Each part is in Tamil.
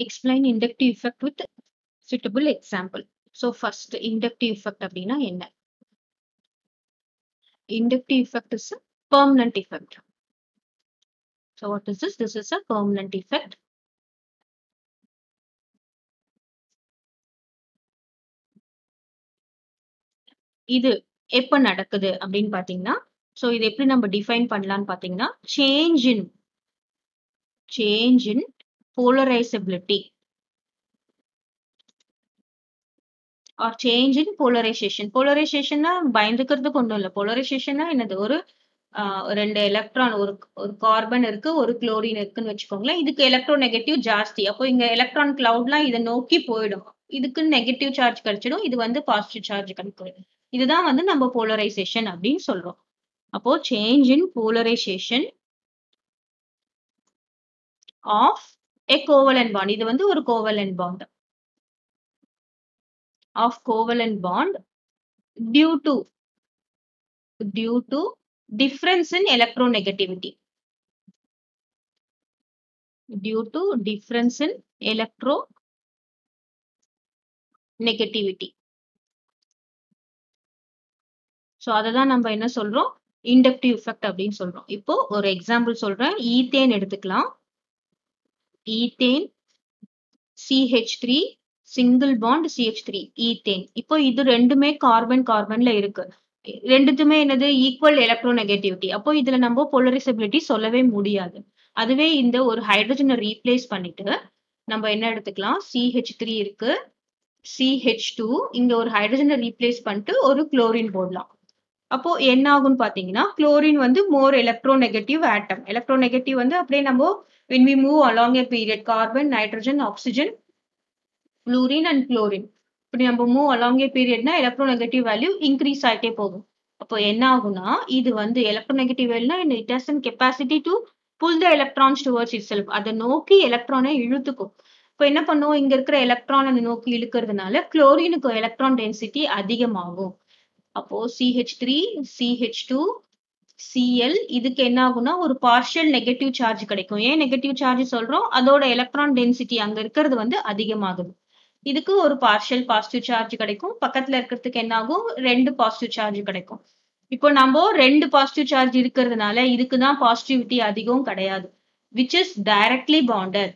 Explain inductive effect with suitable example. So first inductive effect அப்படின்னா என்ன? Inductive effect is a permanent effect. So what is this? This is a permanent effect. இது எப்ப நடக்குது அப்படின்னு பாத்தீங்கன்னா, so இது எப்படி நம்ம டிஃபைன் பண்ணலாம்னு பாத்தீங்கன்னா, change in polarizability or change in polarization. Polarization பயந்துக்கிறதுக்கு ஒண்ணும் இல்ல. Polarization என்னது? ஒரு ரெண்டு எலக்ட்ரான் ஒரு கார்பன் இருக்கு, ஒரு குளோரின் இருக்குன்னு வச்சுக்கோங்களேன். இதுக்கு எலக்ட்ரோ நெகட்டிவ் ஜாஸ்தி. அப்போ இங்க எலக்ட்ரான் கிளவுட்லாம் இதை நோக்கி போயிடும். இதுக்கு நெகட்டிவ் சார்ஜ் கிடைச்சிடும். இது வந்து பாசிட்டிவ் சார்ஜ் கிடைக்கும். இதுதான் வந்து நம்ம போலரைசேஷன் அப்படின்னு சொல்றோம். அப்போ change in polarisation of a covalent bond. இது வந்து ஒரு covalent bond. Of covalent bond due to difference in electronegativity. Due to difference in electronegativity. So அததான் நம்ம என்ன சொல்றோம்? இண்டக்டிவ் எஃபெக்ட் அப்படின்னு சொல்றோம். இப்போ ஒரு எக்ஸாம்பிள் சொல்றேன். ஈத்தேன் எடுத்துக்கலாம். Ethane CH3 single bond CH3 ethane. இப்போ இது ரெண்டுமே கார்பன்ல இருக்கு. ரெண்டுத்துமே என்னது? Equal electronegativity. அப்போ இதுல நம்ம போலரைசபிலிட்டி சொல்லவே முடியாது. அதுவே இந்த ஒரு ஹைட்ரஜனை ரீப்ளேஸ் பண்ணிட்டு நம்ம என்ன எடுத்துக்கலாம்? CH3 இருக்கு, CH2 இங்க ஒரு ஹைட்ரஜனை ரீப்ளேஸ் பண்ணிட்டு ஒரு குளோரின் போடலாம். அப்போ என்ன ஆகும்னு பாத்தீங்கன்னா, குளோரின் வந்து மோர் எலக்ட்ரோநெகட்டிவ் ஆட்டம். எலக்ட்ரோநெகட்டிவ் வந்து அப்படியே நம்ம when we move along a period, carbon, nitrogen, oxygen, fluorine and chlorine. இப்படி நம்ம மூவ் along a periodனா எலக்ட்ரோநெகட்டிவ் வேல்யூ இன்க்ரீஸ் ஆயிட்டே போகும். அப்போ என்ன ஆகும்னா, இது வந்து எலக்ட்ரோநெகட்டிவ் வேல்யூனா it has a capacity to pull the electrons towards itself. அதை நோக்கி எலக்ட்ரானை இழுத்துக்கும். இப்போ என்ன பண்ணுவோம்? இங்க இருக்கிற எலக்ட்ரான் அதை நோக்கி இழுக்கிறதுனால குளோரினுக்கு எலக்ட்ரான் டென்சிட்டி அதிகமாகும். அப்போ CH3, CH2, Cl இதுக்கு என்ன ஆகும்னா ஒரு பார்ஷியல் நெகட்டிவ் சார்ஜ் கிடைக்கும். ஏன் நெகட்டிவ் சார்ஜ் சொல்றோம்? அதோட எலக்ட்ரான் டென்சிட்டி அங்க இருக்கிறது வந்து அதிகமாகுது. இதுக்கு ஒரு பார்ஷியல் பாசிட்டிவ் சார்ஜ் கிடைக்கும். பக்கத்துல இருக்கிறதுக்கு என்ன ஆகும்? ரெண்டு பாசிட்டிவ் சார்ஜ் கிடைக்கும். இப்போ நம்ம ரெண்டு பாசிட்டிவ் சார்ஜ் இருக்கிறதுனால இதுக்கு தான் பாசிட்டிவிட்டி அதிகம் கிடையாது. which is directly bonded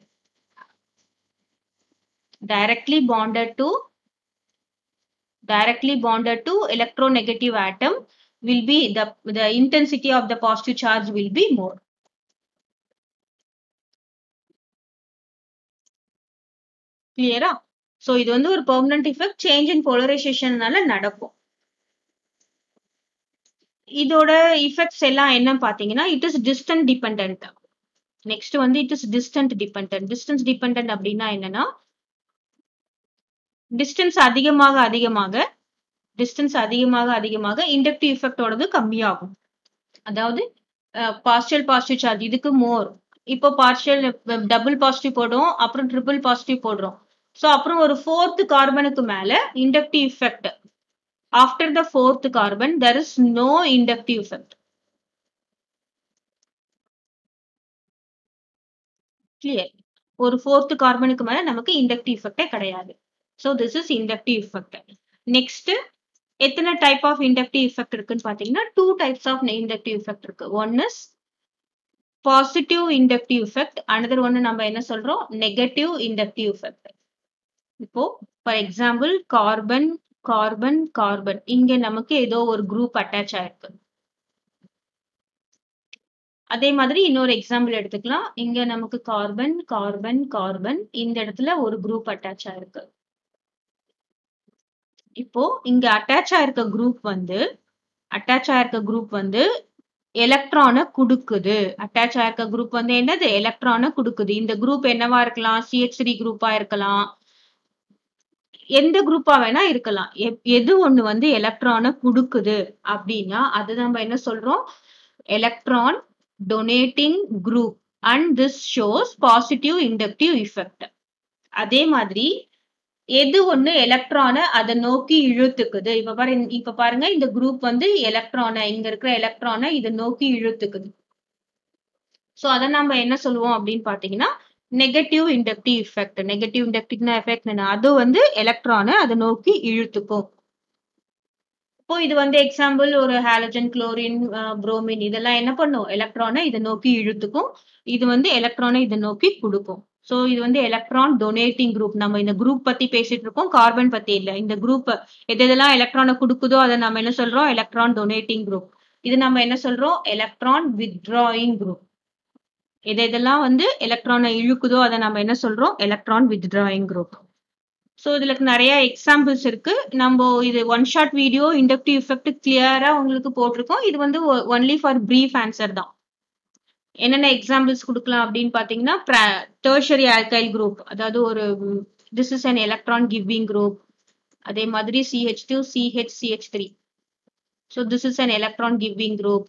to electronegative atom will be the intensity of the positive charge will be more. கிளியரா? சோ இது வந்து ஒரு பெர்மனன்ட் எஃபெக்ட் சேஞ்ச் இன் போலரைசேஷன்னால நடக்கும். இதோட எஃபெக்ட்ஸ் எல்லாம் என்ன பாத்தீங்கன்னா, it is distance dependent. Next வந்து it is distance dependent. Distance dependent அப்படின்னா என்னன்னா, டிஸ்டன்ஸ் அதிகமாக இண்டக்டிவ் எஃபெக்டோடது கம்மியாகும். அதாவது பாசிட்டிவ் சார்ஜ் இதுக்கு மோர். இப்போ பார்ஷியல் டபுள் பாசிட்டிவ் போடுறோம், அப்புறம் ட்ரிபிள் பாசிட்டிவ் போடுறோம். சோ அப்புறம் ஒரு ஃபோர்த் கார்பனுக்கு மேல inductive effect. After the fourth carbon there is no inductive effect. Clear? ஒரு ஃபோர்த் கார்பனுக்கு மேல நமக்கு இண்டக்டிவ் எஃபெக்டே கிடையாது. So this is inductive effect. Next எத்தனை டைப் ஆஃப் இண்டக்டிவ் எஃபெக்ட் இருக்குன்னு பாத்தீங்கன்னா, 2 டைப்ஸ் ஆஃப் இண்டக்டிவ் எஃபெக்ட் இருக்கு. One is positive inductive effect, another ஒன்னு நம்ம என்ன சொல்றோம்? Negative inductive effect. இப்போ ஃபார் எக்ஸாம்பிள் கார்பன் இங்க நமக்கு ஏதோ ஒரு குரூப் அட்டாச் ஆயிருக்கு. அதே மாதிரி இன்னொரு எக்ஸாம்பிள் எடுத்துக்கலாம். இங்க நமக்கு கார்பன் இந்த இடத்துல ஒரு குரூப் அட்டாச் ஆயிருக்கு. இப்போ இங்க அட்டாச் ஆயிருக்க குரூப் வந்து எலக்ட்ரானை குடுக்குது. அட்டாச் ஆயிருக்க குரூப் வந்து என்னது? எலக்ட்ரானை குடுக்குது. இந்த குரூப் என்னவா இருக்கலாம்? CH3 குரூப்பா இருக்கலாம், எந்த குரூப்பா வேணா இருக்கலாம். எது ஒண்ணு வந்து எலக்ட்ரானை குடுக்குது அப்படின்னா அது நம்ம என்ன சொல்றோம்? Electron donating group. And this shows positive inductive effect. அதே மாதிரி எது ஒண்ணு எலக்ட்ரானை அதை நோக்கி இழுத்துக்குது. இப்ப பாருங்க, இந்த குரூப் வந்து எலக்ட்ரானை, இங்க இருக்கிற எலக்ட்ரானை இதை நோக்கி இழுத்துக்குது. சோ அதை நம்ம என்ன சொல்லுவோம் அப்படின்னு பாத்தீங்கன்னா, negative inductive effect. Negative inductive effect அது வந்து எலக்ட்ரானை அதை நோக்கி இழுத்துக்கும். இப்போ இது வந்து எக்ஸாம்பிள் ஒரு ஹாலஜன், குளோரின், புரோமின் இதெல்லாம் என்ன பண்ணும்? எலக்ட்ரானை இதை நோக்கி இழுத்துக்கும். இது வந்து எலக்ட்ரானை இதை நோக்கி கொடுக்கும். சோ இது வந்து எலக்ட்ரான் டொனேட்டிங் குரூப். நம்ம இந்த குரூப் பத்தி பேசிட்டு இருக்கோம், கார்பன் பத்தி இல்ல. இந்த குரூப் எதெல்லாம் எலக்ட்ரானை கொடுக்குதோ அதை நம்ம என்ன சொல்றோம்? Electron donating group. இது நம்ம என்ன சொல்றோம்? Electron withdrawing group. எதெல்லாம் வந்து எலக்ட்ரானை இழுக்குதோ அதை நம்ம என்ன சொல்றோம்? Electron withdrawing group. ஸோ இதுல நிறைய எக்ஸாம்பிள்ஸ் இருக்கு. நம்ம இது one shot video inductive effect கிளியரா உங்களுக்கு போட்டிருக்கோம். இது வந்து ஒன்லி ஃபார் பிரீஃப் ஆன்சர் தான். என்னென்ன எக்ஸாம்பிள்ஸ் கொடுக்கலாம் அப்படின்னு பாத்தீங்கன்னா, டெர்ஷரி ஆல்கைல் குரூப், அதாவது ஒரு this is an electron giving group. அதே மாதிரி CH2 CH CH3. So this is an electron giving group.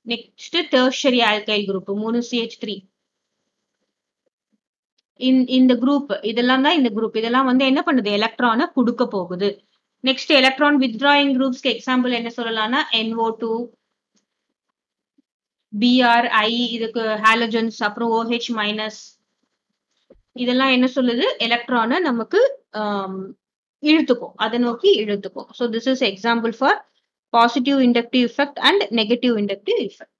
Next tertiary alkyl group 3 CH3. இந்த குரூப் இதெல்லாம் தான் இந்த குரூப். இதெல்லாம் வந்து என்ன பண்ணுது? எலக்ட்ரானை கொடுக்க போகுது. நெக்ஸ்ட் எலக்ட்ரான் வித்ட்ராயிங் குரூப்ஸ்க்கு எக்ஸாம்பிள் என்ன சொல்லலாம்னா NO2, BRI, இதுக்கு ஹாலஜன்ஸ், அப்புறம் OH மைனஸ். இதெல்லாம் என்ன சொல்லுது? எலக்ட்ரானை நமக்கு இழுத்துக்கும், அதை நோக்கி இழுத்துக்கும். So this is example for positive inductive effect and negative inductive effect.